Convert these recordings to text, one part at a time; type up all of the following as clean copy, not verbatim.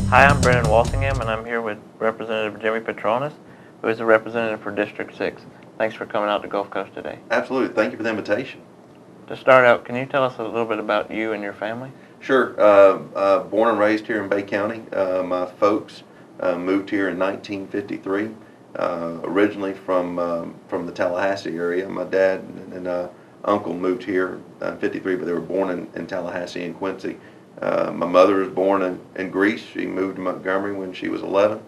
Hi, I'm Brennan Walsingham, and I'm here with Representative Jimmy Patronis, who is the representative for District 6. Thanks for coming out to Gulf Coast today. Absolutely. Thank you for the invitation. To start out, can you tell us a little bit about you and your family? Sure. Born and raised here in Bay County. My folks moved here in 1953, originally from the Tallahassee area. My dad and uncle moved here in 53, but they were born in Tallahassee and Quincy. My mother was born in Greece. She moved to Montgomery when she was 11,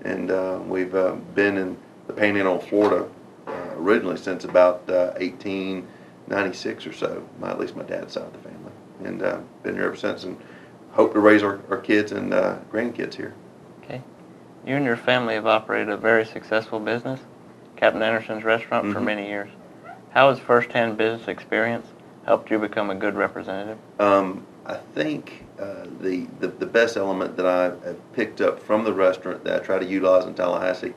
and we've been in the Panhandle of Florida originally since about 1896 or so, at least my dad's side of the family, and been here ever since, and hope to raise our kids and grandkids here. Okay. You and your family have operated a very successful business, Captain Anderson's Restaurant, for many years. How has first-hand business experience helped you become a good representative? I think the best element that I have picked up from the restaurant that I try to utilize in Tallahassee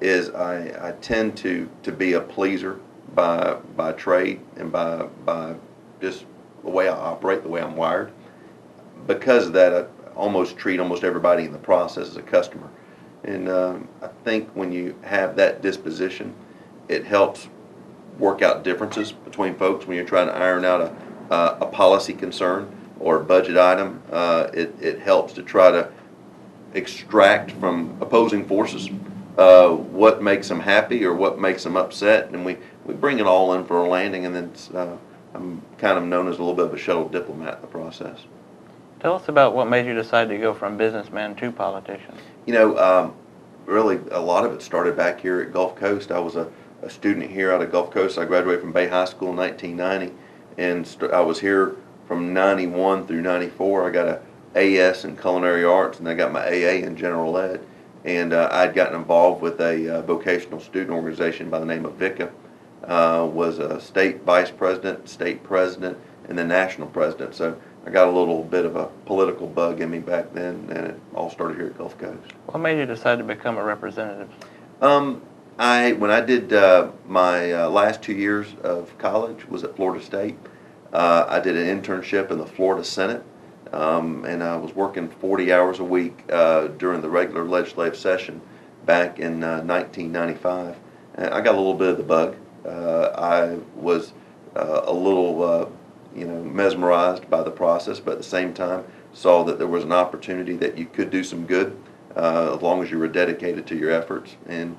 is I tend to be a pleaser by trade and by just the way I operate, the way I'm wired. Because of that, I almost treat almost everybody in the process as a customer. And I think when you have that disposition, it helps work out differences between folks when you're trying to iron out a policy concern or a budget item. It helps to try to extract from opposing forces what makes them happy or what makes them upset, and we bring it all in for a landing, and then I'm kind of known as a little bit of a shuttle diplomat in the process. Tell us about what made you decide to go from businessman to politician. Really a lot of it started back here at Gulf Coast. I was a student here out of Gulf Coast. I graduated from Bay High School in 1990, and I was here from 91 through 94. I got a AS in culinary arts, and I got my AA in general ed. And I'd gotten involved with a vocational student organization by the name of VICA. Was a state vice president, state president, and then national president. So I got a little bit of a political bug in me back then, and it all started here at Gulf Coast. What made you decide to become a representative? When I did my last 2 years of college was at Florida State. I did an internship in the Florida Senate, and I was working 40 hours a week during the regular legislative session back in 1995. And I got a little bit of the bug. I was a little mesmerized by the process, but at the same time saw that there was an opportunity that you could do some good as long as you were dedicated to your efforts. And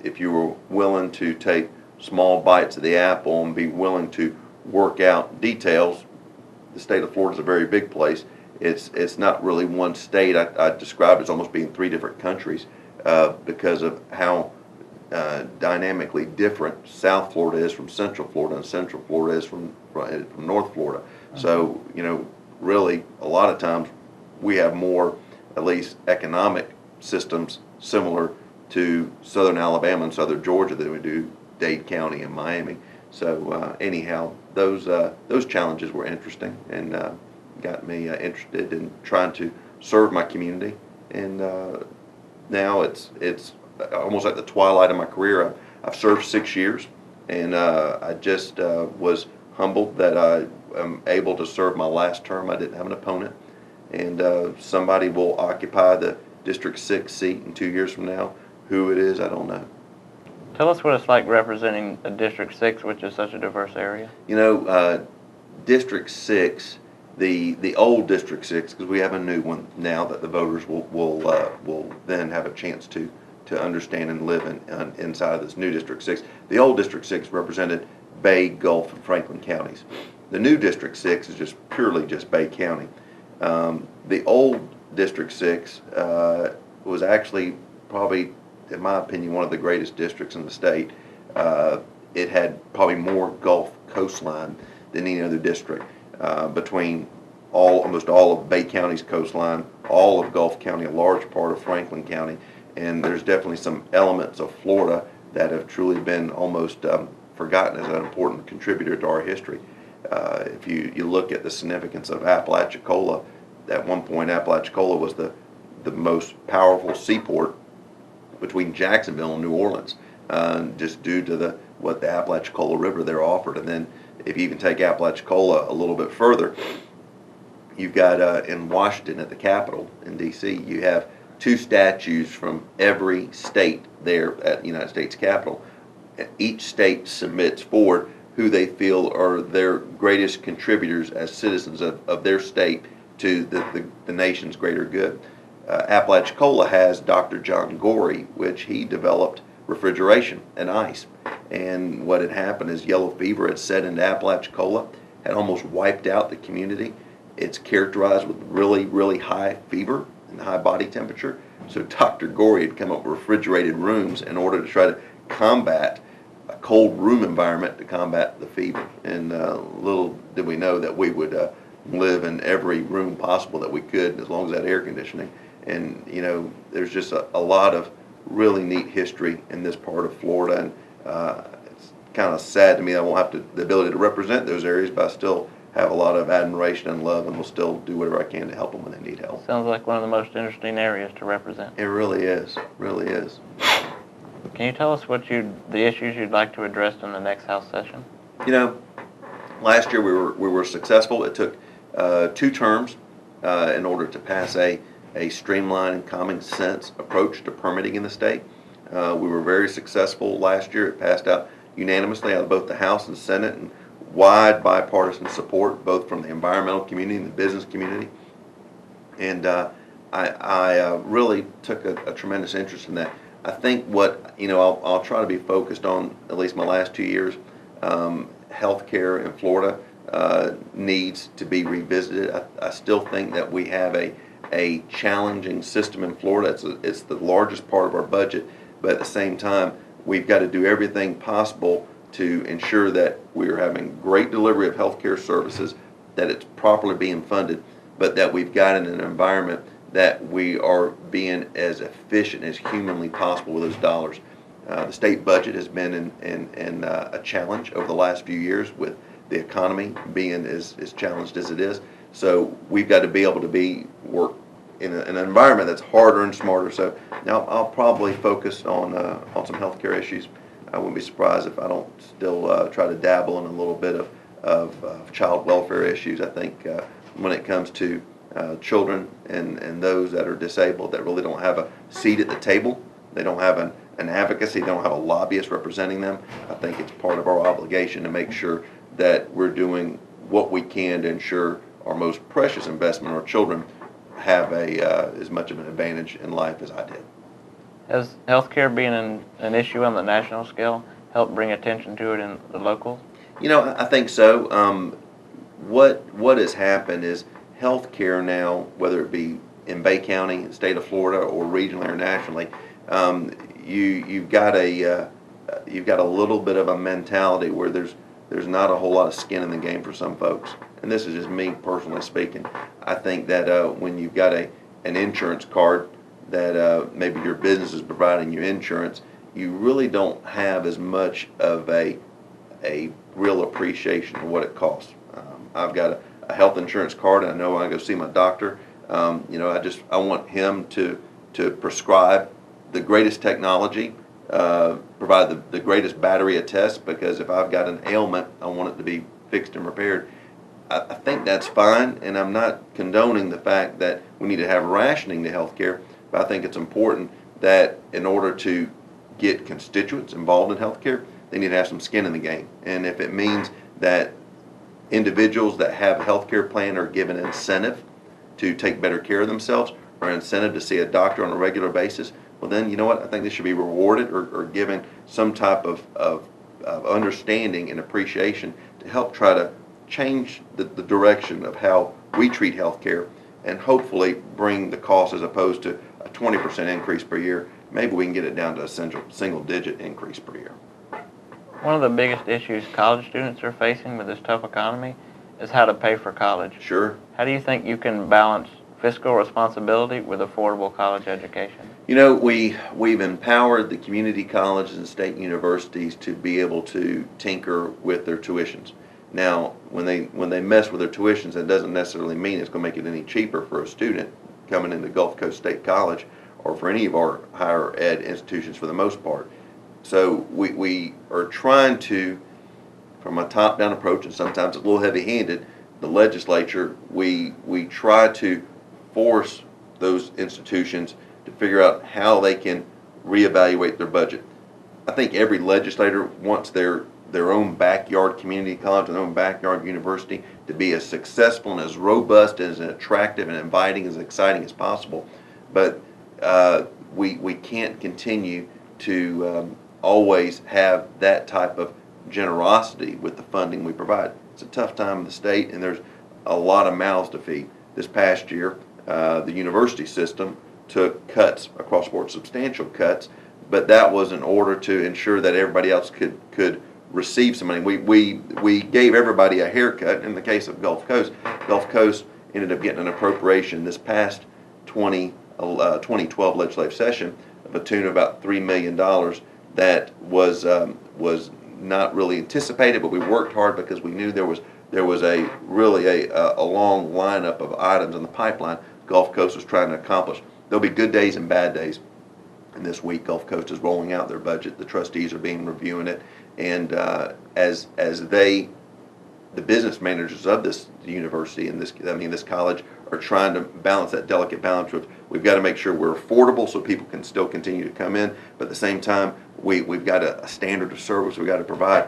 if you were willing to take small bites of the apple and be willing to work out details, the state of Florida is a very big place. It's not really one state. I describe it as almost being three different countries because of how dynamically different South Florida is from Central Florida, and Central Florida is from North Florida. So really a lot of times we have more, at least economic systems, similar to Southern Alabama and Southern Georgia than we do Dade County and Miami. So anyhow, those challenges were interesting and got me interested in trying to serve my community. And now it's almost at the twilight of my career. I've served 6 years, and I just was humbled that I am able to serve my last term. I didn't have an opponent, and somebody will occupy the District 6 seat in 2 years from now. Who it is, I don't know. Tell us what it's like representing a District 6, which is such a diverse area. District 6, the old District 6, because we have a new one now that the voters will then have a chance to understand and live inside of this new District 6. The old District 6 represented Bay, Gulf, and Franklin counties. The new District 6 is just purely just Bay County. The old District 6 was actually probably, in my opinion, one of the greatest districts in the state. It had probably more Gulf coastline than any other district. Between almost all of Bay County's coastline, all of Gulf County, a large part of Franklin County, and there's definitely some elements of Florida that have truly been almost forgotten as an important contributor to our history. If you look at the significance of Apalachicola, at one point Apalachicola was the most powerful seaport between Jacksonville and New Orleans, just due to what the Apalachicola River there offered. And then if you even take Apalachicola a little bit further, You've got in Washington at the Capitol in D.C., you have 2 statues from every state there at the United States Capitol. Each state submits forward who they feel are their greatest contributors as citizens of their state to the nation's greater good. Apalachicola has Dr. John Gorey, which he developed refrigeration and ice. And what had happened is yellow fever had set into Apalachicola, had almost wiped out the community. It's characterized with really, really high fever and high body temperature. So Dr. Gorey had come up with refrigerated rooms in order to try to combat a cold room environment to combat the fever. And little did we know that we would live in every room possible that we could as long as that air conditioning. And there's just a lot of really neat history in this part of Florida, and it's kind of sad to me I won't have the ability to represent those areas, but I still have a lot of admiration and love, and will still do whatever I can to help them when they need help. Sounds like one of the most interesting areas to represent. It really is, really is. Can you tell us the issues you'd like to address in the next House session? Last year we were successful. It took 2 terms in order to pass a streamlined and common sense approach to permitting in the state. We were very successful last year. It passed out unanimously out of both the House and Senate, and wide bipartisan support both from the environmental community and the business community. And I really took a tremendous interest in that. I think what I'll try to be focused on, at least my last 2 years. Healthcare in Florida needs to be revisited. I still think that we have a challenging system in Florida. It's the largest part of our budget, but at the same time, we've got to do everything possible to ensure that we are having great delivery of healthcare services, that it's properly being funded, but that we've got in an environment that we are being as efficient as humanly possible with those dollars. The state budget has been in a challenge over the last few years, with the economy being as challenged as it is. So we've got to be able to work in an environment that's harder and smarter. So now I'll probably focus on some healthcare issues. I wouldn't be surprised if I don't still try to dabble in a little bit of child welfare issues. I think when it comes to children and those that are disabled that really don't have a seat at the table, they don't have an advocacy, they don't have a lobbyist representing them, I think it's part of our obligation to make sure that we're doing what we can to ensure our most precious investment, our children, have as much of an advantage in life as I did. Has healthcare being an issue on the national scale helped bring attention to it in the locals? I think so. What has happened is healthcare now, whether it be in Bay County, the state of Florida, or regionally or nationally, you've got a little bit of a mentality where there's not a whole lot of skin in the game for some folks. And this is just me personally speaking. I think that when you've got an insurance card that maybe your business is providing you insurance, you really don't have as much of a real appreciation of what it costs. I've got a health insurance card, and I know when I go see my doctor, I want him to prescribe the greatest technology, provide the greatest battery of tests, because if I've got an ailment, I want it to be fixed and repaired. I think that's fine, and I'm not condoning the fact that we need to have rationing to healthcare, but I think it's important that in order to get constituents involved in healthcare, they need to have some skin in the game. And if it means that individuals that have a healthcare plan are given an incentive to take better care of themselves, or an incentive to see a doctor on a regular basis, well then, you know what, I think they should be rewarded or given some type of understanding and appreciation to help try to change the direction of how we treat healthcare, and hopefully bring the cost, as opposed to a 20% increase per year, maybe we can get it down to a single-digit increase per year. One of the biggest issues college students are facing with this tough economy is how to pay for college. Sure. How do you think you can balance fiscal responsibility with affordable college education? We've empowered the community colleges and state universities to be able to tinker with their tuitions. Now, when they mess with their tuitions, that doesn't necessarily mean it's going to make it any cheaper for a student coming into Gulf Coast State College, or for any of our higher ed institutions for the most part. So we are trying to, from a top-down approach, and sometimes it's a little heavy-handed, the legislature, we try to force those institutions to figure out how they can reevaluate their budget. I think every legislator wants their own backyard community college, their own backyard university to be as successful and as robust, as attractive and inviting, as exciting as possible. But we can't continue to always have that type of generosity with the funding we provide. It's a tough time in the state, and there's a lot of mouths to feed. This past year, the university system took cuts across the board, substantial cuts, but that was in order to ensure that everybody else could receive some money. We gave everybody a haircut. In the case of Gulf Coast ended up getting an appropriation this past 2012 legislative session of a tune of about $3 million that was not really anticipated, but we worked hard because we knew there was a really a long lineup of items in the pipeline Gulf Coast was trying to accomplish. There'll be good days and bad days. And this week, Gulf Coast is rolling out their budget. The trustees are reviewing it, and as the business managers of this university and this college are trying to balance that delicate balance with, we've got to make sure we're affordable so people can still continue to come in, but at the same time we've got a standard of service we've got to provide.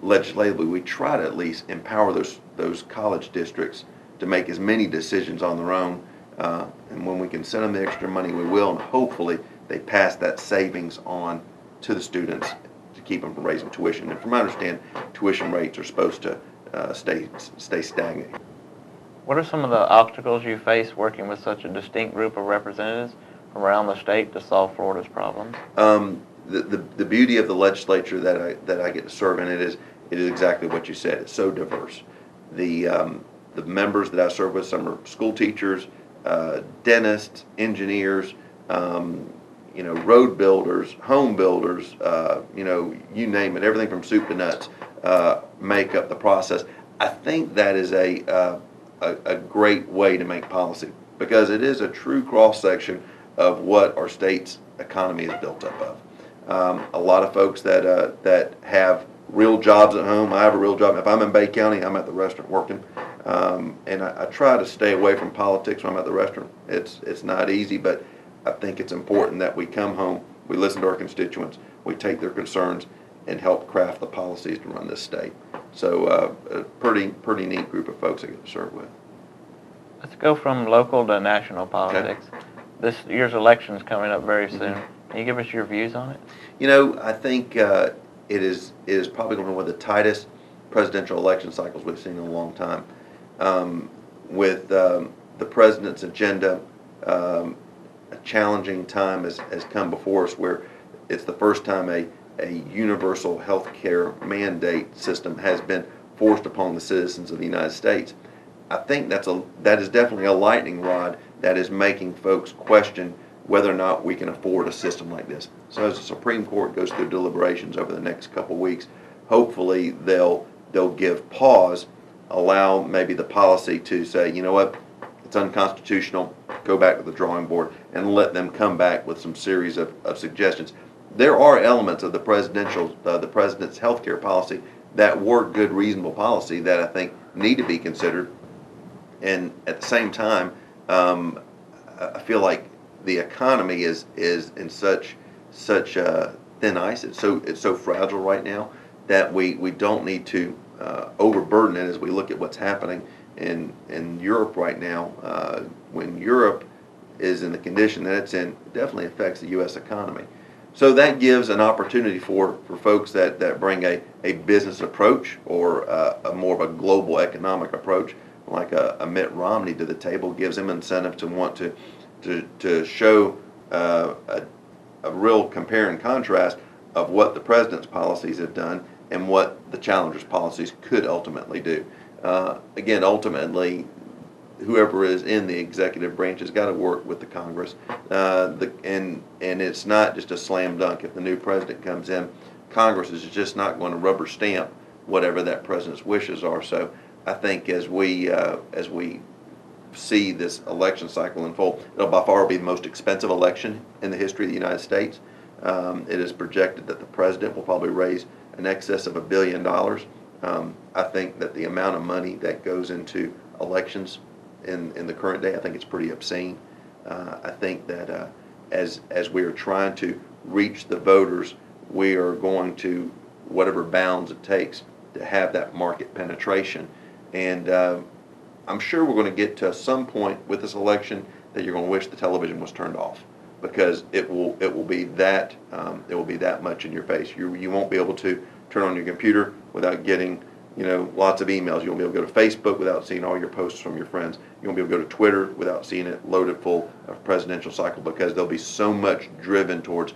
Legislatively, we try to at least empower those college districts to make as many decisions on their own, and when we can send them the extra money, we will, and hopefully they pass that savings on to the students to keep them from raising tuition. And from my understanding, tuition rates are supposed to stay stagnant. What are some of the obstacles you face working with such a distinct group of representatives from around the state to solve Florida's problems? The beauty of the legislature that I get to serve in it is exactly what you said. It's so diverse. The members that I serve with, some are school teachers, dentists, engineers, road builders, home builders, you name it. Everything from soup to nuts make up the process. I think that is a great way to make policy, because it is a true cross section of what our state's economy is built up of. A lot of folks that have real jobs at home. I have a real job. If I'm in Bay County, I'm at the restaurant working, and I try to stay away from politics when I'm at the restaurant. It's not easy, but I think it's important that we come home, we listen to our constituents, we take their concerns, and help craft the policies to run this state. So a pretty neat group of folks I get to serve with. Let's go from local to national politics. Okay. This year's election is coming up very soon. Mm-hmm. Can you give us your views on it? I think it is probably going to be one of the tightest presidential election cycles we've seen in a long time. With the president's agenda, a challenging time has come before us, where it's the first time a universal health care mandate system has been forced upon the citizens of the United States. I think that is definitely a lightning rod that is making folks question whether or not we can afford a system like this. So as the Supreme Court goes through deliberations over the next couple of weeks, hopefully they'll give pause, allow maybe the policy to say, you know what, it's unconstitutional, go back to the drawing board, and let them come back with some series of suggestions. There are elements of the president's health care policy that were good, reasonable policy that I think need to be considered. And at the same time, I feel like the economy is in such thin ice. It's so fragile right now that we don't need to overburden it as we look at what's happening in Europe right now. When Europe is in the condition that it's in, it definitely affects the U.S. economy. So that gives an opportunity for folks that bring a business approach or a more of a global economic approach, like a Mitt Romney to the table, gives them incentive to want to show a real compare and contrast of what the president's policies have done and what the challenger's policies could ultimately do. Again, ultimately, whoever is in the executive branch has got to work with the Congress, and it's not just a slam dunk. If the new president comes in, Congress is just not going to rubber stamp whatever that president's wishes are. So I think as we see this election cycle unfold, it'll by far be the most expensive election in the history of the United States. It is projected that the president will probably raise in excess of $1 billion I think that the amount of money that goes into elections in the current day, I think it's pretty obscene. I think that as we are trying to reach the voters, we are going to whatever bounds it takes to have that market penetration. And I'm sure we're going to get to some point with this election that you're going to wish the television was turned off, because it will be that much in your face. You won't be able to turn on your computer without getting lots of emails. You won't be able to go to Facebook without seeing all your posts from your friends. You won't be able to go to Twitter without seeing it loaded full of presidential cycle, because there'll be so much driven towards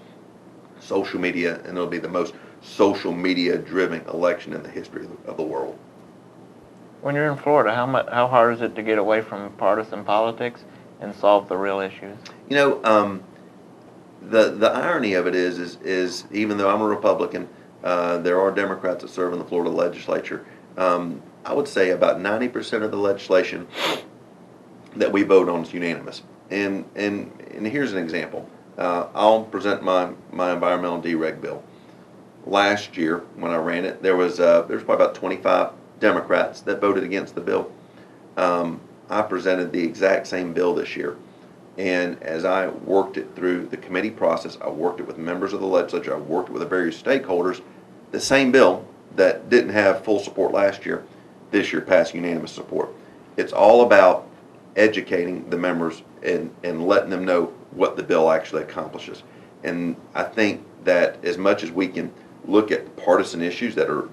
social media, and it'll be the most social media driven election in the history of the world. When you're in Florida, how hard is it to get away from partisan politics and solve the real issues? The irony of it is even though I'm a Republican, there are Democrats that serve in the Florida legislature. I would say about 90% of the legislation that we vote on is unanimous. And here's an example. I'll present my environmental dereg bill. Last year, when I ran it, there was probably about 25 Democrats that voted against the bill. I presented the exact same bill this year. And as I worked it through the committee process, I worked it with members of the legislature, I worked it with the various stakeholders, the same bill that didn't have full support last year, this year passed unanimous support. It's all about educating the members and letting them know what the bill actually accomplishes. And I think that as much as we can look at partisan issues that are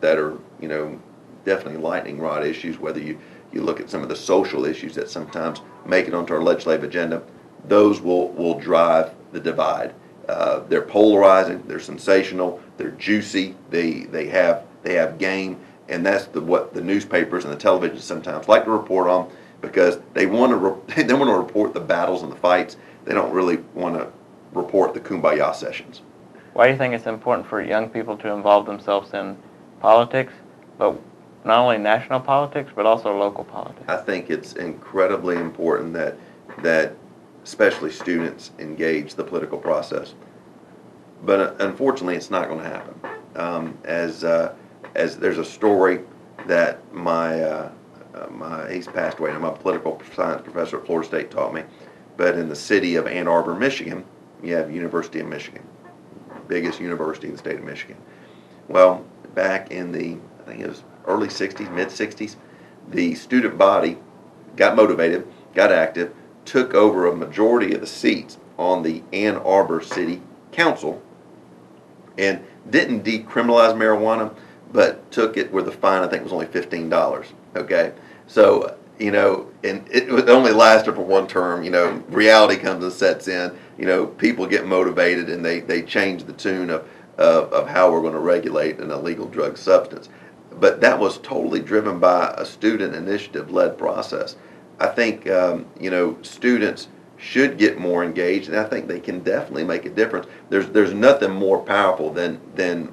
definitely lightning rod issues, whether you look at some of the social issues that sometimes make it onto our legislative agenda, those will drive the divide. They're polarizing, they're sensational, they're juicy, they have game, and that's what the newspapers and the television sometimes like to report on, because they want to report the battles and the fights. They don't really want to report the kumbaya sessions. Why do you think it's important for young people to involve themselves in politics, but not only national politics, but also local politics? I think it's incredibly important that especially students engage the political process. But unfortunately, it's not going to happen. As there's a story that he's passed away, and my political science professor at Florida State taught me, but in the city of Ann Arbor, Michigan, you have University of Michigan, biggest university in the state of Michigan. Well, back in I think it was early 60s, mid 60s, the student body got motivated, got active, took over a majority of the seats on the Ann Arbor City Council, and didn't decriminalize marijuana, but took it where the fine, I think, was only $15. Okay, so and it only lasted for one term. Reality comes and sets in. People get motivated, and they change the tune of how we're going to regulate an illegal drug substance. But that was totally driven by a student initiative-led process. I think students should get more engaged, and I think they can definitely make a difference. There's nothing more powerful than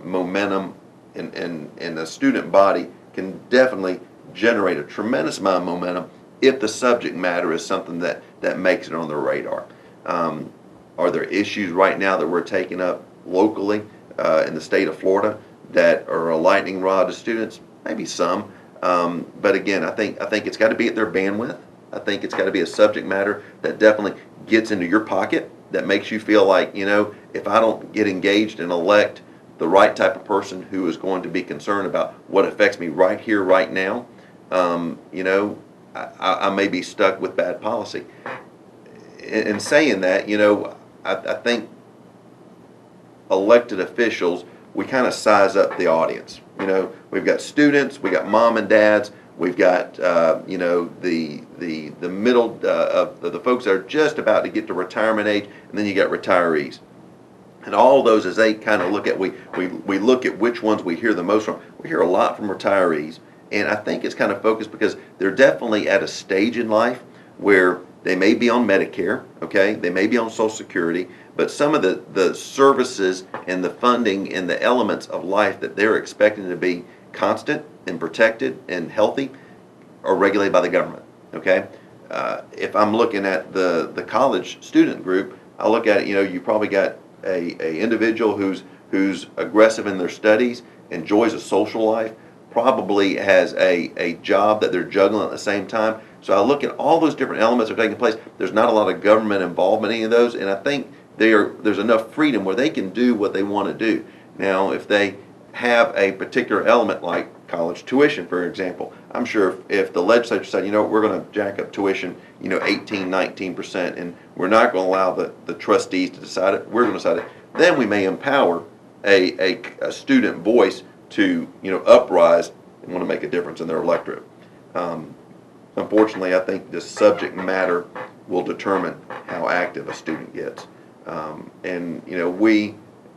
momentum, and a student body can definitely generate a tremendous amount of momentum if the subject matter is something that makes it on their radar. Are there issues right now that we're taking up locally in the state of Florida that are a lightning rod to students? Maybe some, but again, I think it's got to be at their bandwidth. I think it's got to be a subject matter that definitely gets into your pocket, that makes you feel like, if I don't get engaged and elect the right type of person who is going to be concerned about what affects me right here, right now, I may be stuck with bad policy. In saying that, I think elected officials, we kind of size up the audience. We've got students, we got mom and dads, we've got the middle of the folks that are just about to get to retirement age, and then you got retirees. And all those, as they kind of look at, we look at which ones we hear the most from. We hear a lot from retirees, and I think it's kind of focused because they're definitely at a stage in life where they may be on Medicare, okay, they may be on Social Security, but some of the services and the funding and the elements of life that they're expecting to be constant and protected and healthy are regulated by the government, okay? If I'm looking at the college student group, I look at it, you probably got a individual who's aggressive in their studies, enjoys a social life, probably has a job that they're juggling at the same time. So I look at all those different elements that are taking place. There's not a lot of government involvement in any of those, and I think there's enough freedom where they can do what they want to do. Now, if they have a particular element like college tuition, for example, I'm sure if the legislature said, we're going to jack up tuition, 18, 19%, and we're not going to allow the trustees to decide it, we're going to decide it, then we may empower a student voice to, uprise and want to make a difference in their electorate. Unfortunately, I think the subject matter will determine how active a student gets. And we,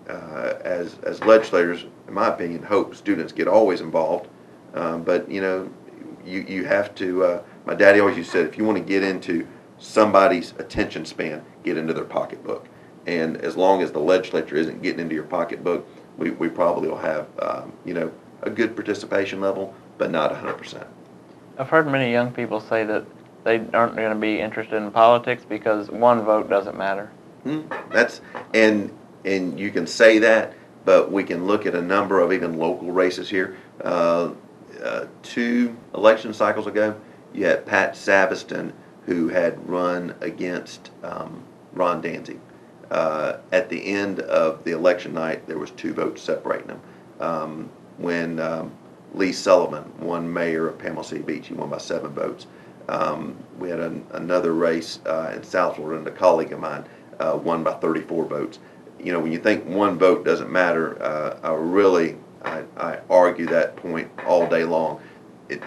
as legislators, in my opinion, hope students get always involved. But you have to. My daddy always used to say, if you want to get into somebody's attention span, get into their pocketbook. And as long as the legislature isn't getting into your pocketbook, we probably will have a good participation level, but not 100%. I've heard many young people say that they aren't going to be interested in politics because one vote doesn't matter. And you can say that, but we can look at a number of even local races here. 2 election cycles ago, you had Pat Saveston, who had run against Ron Danzig. At the end of the election night, there was 2 votes separating them. When Lee Sullivan won mayor of Panama City Beach, he won by 7 votes. We had another race in South Florida, and a colleague of mine won by 34 votes. When you think one vote doesn't matter, I argue that point all day long.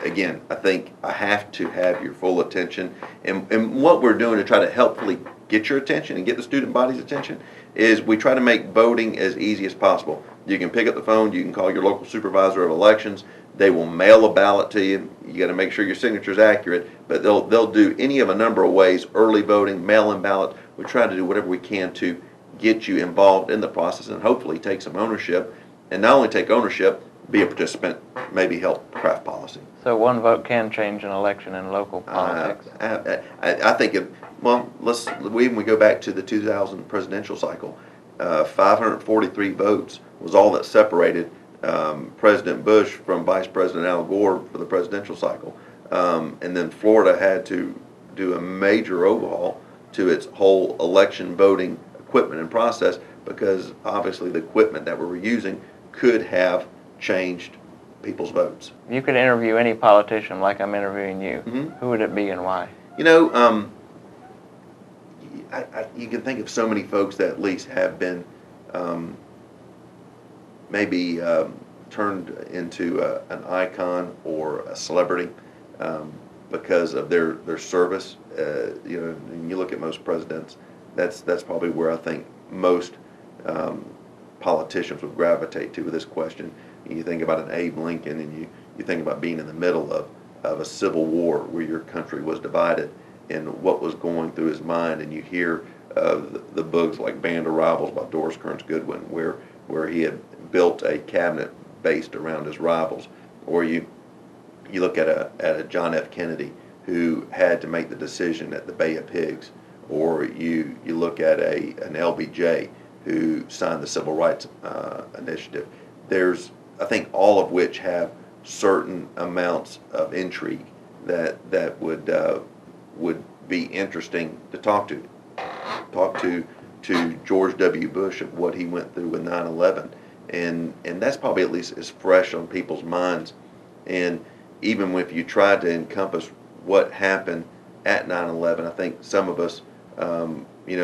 Again, I think I have to have your full attention. And what we're doing to try to helpfully get your attention and get the student body's attention is we try to make voting as easy as possible. You can pick up the phone, you can call your local supervisor of elections, they will mail a ballot to you. You got to make sure your signature is accurate, but they'll do any of a number of ways, early voting, mail-in ballots. We try to do whatever we can to get you involved in the process and hopefully take some ownership, and not only take ownership, be a participant, maybe help craft policy. So one vote can change an election in local politics. I think we go back to the 2000 presidential cycle. 543 votes was all that separated President Bush from Vice President Al Gore for the presidential cycle. And then Florida had to do a major overhaul to its whole election voting equipment and process, because obviously the equipment that we were using could have changed people's votes. You could interview any politician like I'm interviewing you. Mm-hmm. Who would it be and why? You can think of so many folks that at least have been maybe turned into an icon or a celebrity because of their service. And you look at most presidents, that's probably where I think most politicians would gravitate to with this question. You think about an Abe Lincoln, and you think about being in the middle of a civil war where your country was divided and what was going through his mind, and you hear the books like Band of Rivals by Doris Kearns Goodwin, where he had built a cabinet based around his rivals. Or you look at a John F. Kennedy who had to make the decision at the Bay of Pigs, or you look at an LBJ who signed the Civil Rights Initiative. There's, I think, all of which have certain amounts of intrigue that would be interesting to talk to. Talk to George W. Bush of what he went through with 9/11, and that's probably at least as fresh on people's minds. And even if you try to encompass what happened at 9/11, I think some of us,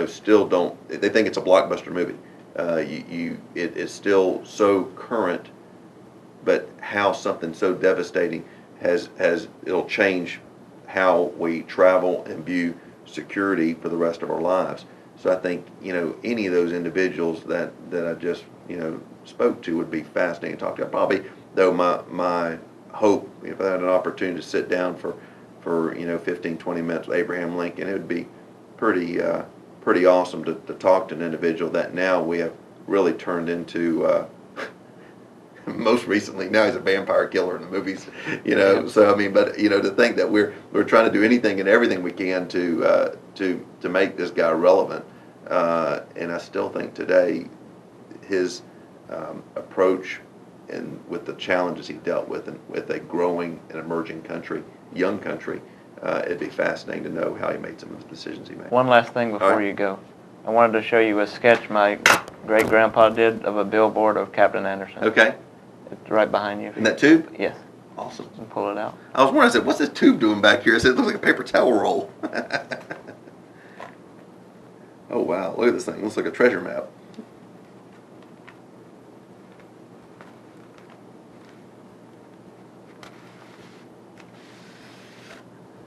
still don't. They think it's a blockbuster movie. It is still so current, but how something so devastating it'll change how we travel and view security for the rest of our lives. So I think any of those individuals that I just spoke to would be fascinating to talk to. Probably, though, my hope, if I had an opportunity to sit down for 15, 20 minutes with Abraham Lincoln, it would be pretty awesome to talk to an individual that now we have really turned into. Most recently, now he's a vampire killer in the movies, So I mean, but to think that we're trying to do anything and everything we can to make this guy relevant, and I still think today his approach and with the challenges he dealt with, and with a growing and emerging country, young country, it'd be fascinating to know how he made some of the decisions he made. One last thing before you go. I wanted to show you a sketch my great-grandpa did of a billboard of Captain Anderson. Okay. It's right behind you. In that tube? Yes. Awesome. You can pull it out. I was wondering, I said, what's this tube doing back here? I said, it looks like a paper towel roll. Oh, wow. Look at this thing. It looks like a treasure map.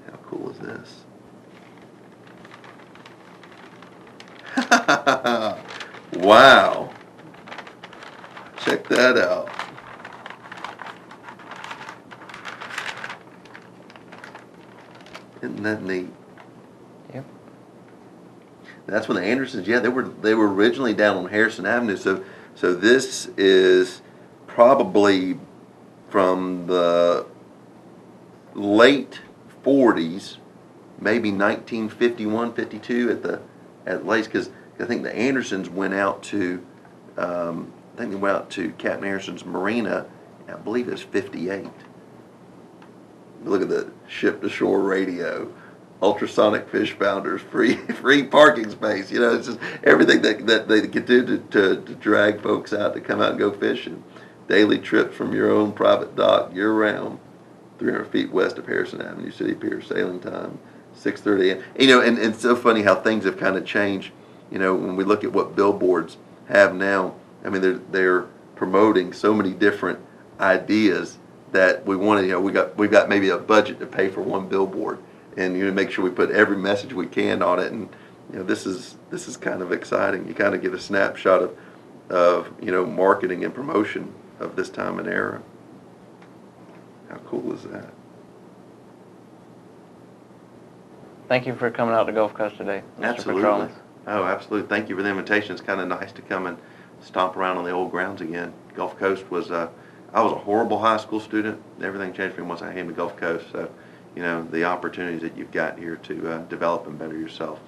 How cool is this? Wow. Check that out. Isn't that neat? Yep. That's when the Andersons, yeah, they were originally down on Harrison Avenue. So this is probably from the late 40s, maybe 1951, 52 at least, because I think the Andersons went out to Captain Anderson's Marina. I believe it was 58. Look at the ship-to-shore radio, ultrasonic fish founders, free parking space. You know, it's just everything that they could do to drag folks out to come out and go fishing. Daily trips from your own private dock year-round, 300 feet west of Harrison Avenue City Pier. Sailing time, 6:30 a.m. You know, and it's so funny how things have kind of changed. You know, when we look at what billboards have now, I mean, they're promoting so many different ideas that we want to, you know, we've got maybe a budget to pay for one billboard, and you know, make sure we put every message we can on it. And you know, this is kind of exciting. You kind of get a snapshot of you know, marketing and promotion of this time and era. How cool is that? Thank you for coming out to Gulf Coast today, Mr. Absolutely. Patronis. Oh, absolutely. Thank you for the invitation. It's kind of nice to come and stomp around on the old grounds again. Gulf Coast was, I was a horrible high school student. Everything changed for me once I came to Gulf Coast. So, you know, the opportunities that you've got here to develop and better yourself,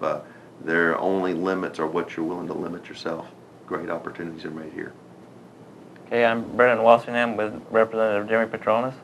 their only limits are what you're willing to limit yourself. Great opportunities are made here. Okay, I'm Brennan Walsingham with Representative Jimmy Patronis.